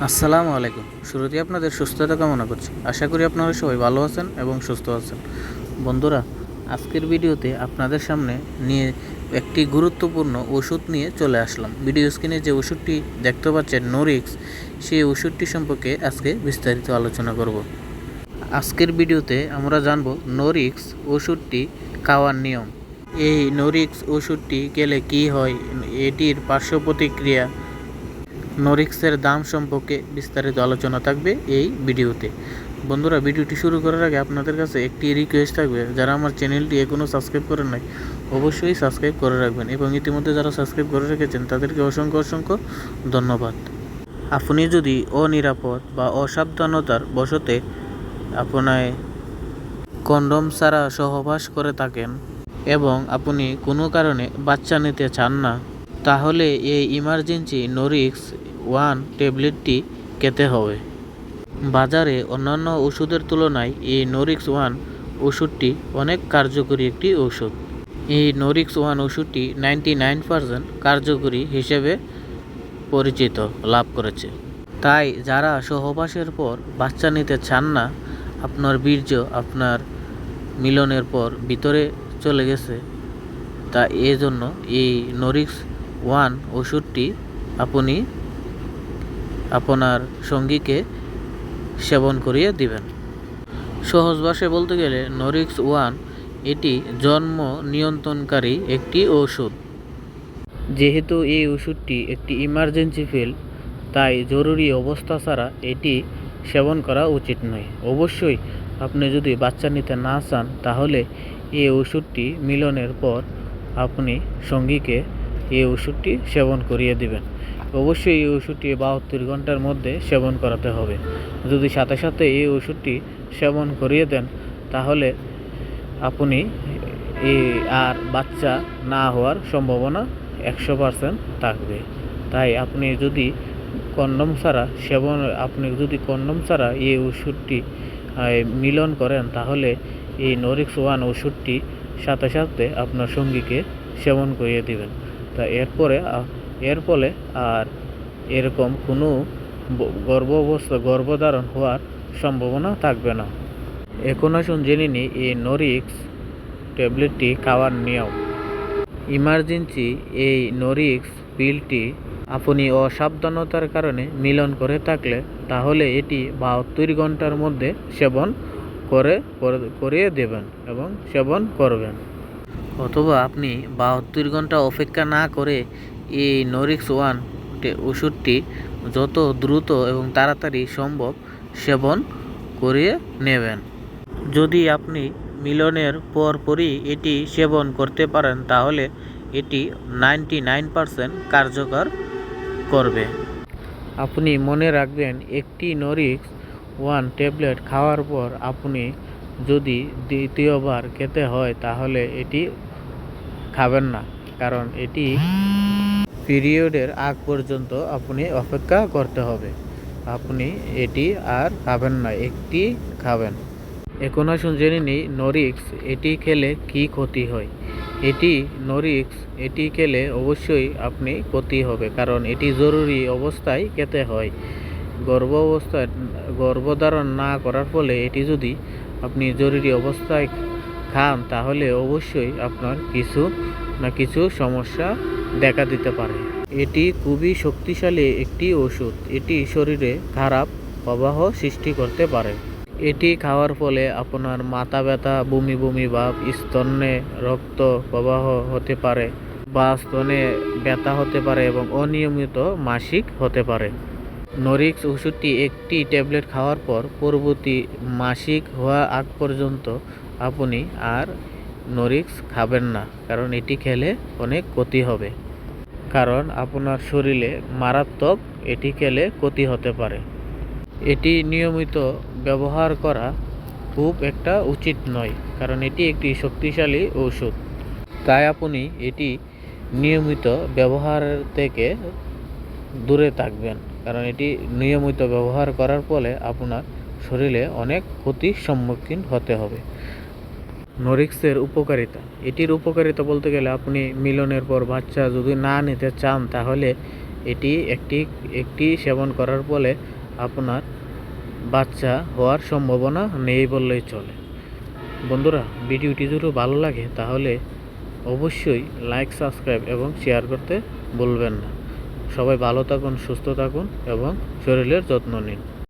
আসসালামু আলাইকুম। শুরুতেই আপনাদের সুস্থতা কামনা করছি। আশা করি আপনারা সবাই ভালো আছেন এবং সুস্থ আছেন। বন্ধুরা, আজকের ভিডিওতে আপনাদের সামনে নিয়ে একটি গুরুত্বপূর্ণ ওষুধ নিয়ে চলে আসলাম। ভিডিও স্ক্রিনে যে ওষুধটি দেখতে পাচ্ছেন নোরিক্স, সেই ওষুধটি সম্পর্কে আজকে বিস্তারিত আলোচনা করব। আজকের ভিডিওতে আমরা জানব নোরিক্স ওষুধটি খাওয়ার নিয়ম। এই নোরিক্স ওষুধটি খেলে কী হয়, এটির পার্শ্ব প্রতিক্রিয়া, নোরিক্সের দাম সম্পর্কে বিস্তারিত আলোচনা থাকবে এই ভিডিওতে। বন্ধুরা, ভিডিওটি শুরু করার আগে আপনাদের কাছে একটি রিকোয়েস্ট থাকবে, যারা আমার চ্যানেলটি এখনও সাবস্ক্রাইব করেন নাই অবশ্যই সাবস্ক্রাইব করে রাখবেন, এবং ইতিমধ্যে যারা সাবস্ক্রাইব করে রেখেছেন তাদেরকে অসংখ্য অসংখ্য ধন্যবাদ। আপনি যদি অনিরাপদ বা অসাবধানতার বশতে আপনার কন্ডম ছাড়া সহবাস করে থাকেন এবং আপনি কোনো কারণে বাচ্চা নিতে চান না, তাহলে এই ইমার্জেন্সি নোরিক্স 1 ট্যাবলেটটি খেতে হবে। বাজারে অন্যান্য ওষুধের তুলনায় এই নোরিক্স 1 ওষুধটি অনেক কার্যকরী একটি ওষুধ। এই নোরিক্স 1 ওষুধটি 99% কার্যকরী হিসেবে পরিচিত লাভ করেছে। তাই যারা সহবাসের পর বাচ্চা নিতে চান না, আপনার বীর্য আপনার মিলনের পর ভিতরে চলে গেছে, তা এজন্য এই নোরিক্স 1 ওষুধটি আপনি আপনার সঙ্গীকে সেবন করিয়ে দিবেন। সহজ ভাষায় বলতে গেলে নোরিক্স 1 এটি জন্ম নিয়ন্ত্রণকারী একটি ওষুধ। যেহেতু এই ওষুধটি একটি ইমার্জেন্সি পিল, তাই জরুরি অবস্থা ছাড়া এটি সেবন করা উচিত নয়। অবশ্যই আপনি যদি বাচ্চা নিতে না চান, তাহলে এই ওষুধটি মিলনের পর আপনি সঙ্গীকে এই ওষুধটি সেবন করিয়ে দিবেন। অবশ্যই এই ওষুধটি 72 ঘন্টার মধ্যে সেবন করাতে হবে। যদি সাথে সাথে এই ওষুধটি সেবন করিয়ে দেন, তাহলে আপনি আর বাচ্চা না হওয়ার সম্ভাবনা 100% থাকবে। তাই আপনি যদি কন্ডম ছাড়া এই ওষুধটি মিলন করেন, তাহলে এই নোরিক্স 1 ওষুধটি সাথে সাথে আপনার সঙ্গীকে সেবন করিয়ে দিবেন। তা এর ফলে আর এরকম কোনো গর্ভধারণ হওয়ার সম্ভাবনা থাকবে না। এখন আসুন জেনে নিই এই নোরিক্স ট্যাবলেটটি খাওয়ার নিয়ম। ইমার্জেন্সি এই নোরিক্স পিলটি আপনি অসাবধানতার কারণে মিলন করে থাকলে, তাহলে এটি 72 ঘন্টার মধ্যে সেবন করিয়ে দেবেন এবং সেবন করবেন। অথবা আপনি 72 ঘন্টা অপেক্ষা না করে এই নোরিক্স 1 ওষুধটি যত দ্রুত এবং তাড়াতাড়ি সম্ভব সেবন করিয়ে নেবেন। যদি আপনি মিলনের পরপরই এটি সেবন করতে পারেন, তাহলে এটি 99% কার্যকর করবে। আপনি মনে রাখবেন, একটি নোরিক্স 1 ট্যাবলেট খাওয়ার পর আপনি যদি দ্বিতীয়বার খেতে হয়, তাহলে এটি খাবেন না, কারণ এটি পিরিয়ডের আগ পর্যন্ত আপনি অপেক্ষা করতে হবে। আপনি এটি আর খাবেন না, একটি খাবেন। এখন আসুন জেনে নিই নোরিক্স এটি খেলে কি ক্ষতি হয়। এটি খেলে অবশ্যই আপনি ক্ষতি হবে, কারণ এটি জরুরি অবস্থায় খেতে হয়। গর্ভধারণ না করার ফলে এটি যদি আপনি জরুরি অবস্থায় খান, তাহলে অবশ্যই আপনার কিছু না কিছু সমস্যা দেখা দিতে পারে। এটি খুবই শক্তিশালী একটি ওষুধ। এটি শরীরে খারাপ প্রবাহ সৃষ্টি করতে পারে। এটি খাওয়ার ফলে আপনার মাথা ব্যথা, বমি বমি ভাব, স্তনে রক্ত প্রবাহ হতে পারে বা স্তনে ব্যথা হতে পারে এবং অনিয়মিত মাসিক হতে পারে। নোরিক্স ওষুধটি একটি ট্যাবলেট খাওয়ার পর পরবর্তী মাসিক হওয়া আগ পর্যন্ত আপনি আর নোরিক্স খাবেন না, কারণ এটি খেলে অনেক ক্ষতি হবে। কারণ আপনার শরীরে মারাত্মক এটি খেলে ক্ষতি হতে পারে। এটি নিয়মিত ব্যবহার করা খুব একটা উচিত নয়, কারণ এটি একটি শক্তিশালী ওষুধ। তাই আপনি এটি নিয়মিত ব্যবহার থেকে দূরে থাকবেন, কারণ এটি নিয়মিত ব্যবহার করার ফলে আপনার শরীরে অনেক ক্ষতির সম্মুখীন হতে হবে। নোরিক্সের উপকারিতা। এটির উপকারিতা বলতে গেলে, আপনি মিলনের পর বাচ্চা যদি না নিতে চান, তাহলে এটি একটি সেবন করার ফলে আপনার বাচ্চা হওয়ার সম্ভাবনা নেই বললেই চলে। বন্ধুরা, ভিডিওটি যদি ভালো লাগে তাহলে অবশ্যই লাইক, সাবস্ক্রাইব এবং শেয়ার করতে ভুলবেন না। সবাই ভালো থাকুন, সুস্থ থাকুন এবং শরীরের যত্ন নিন।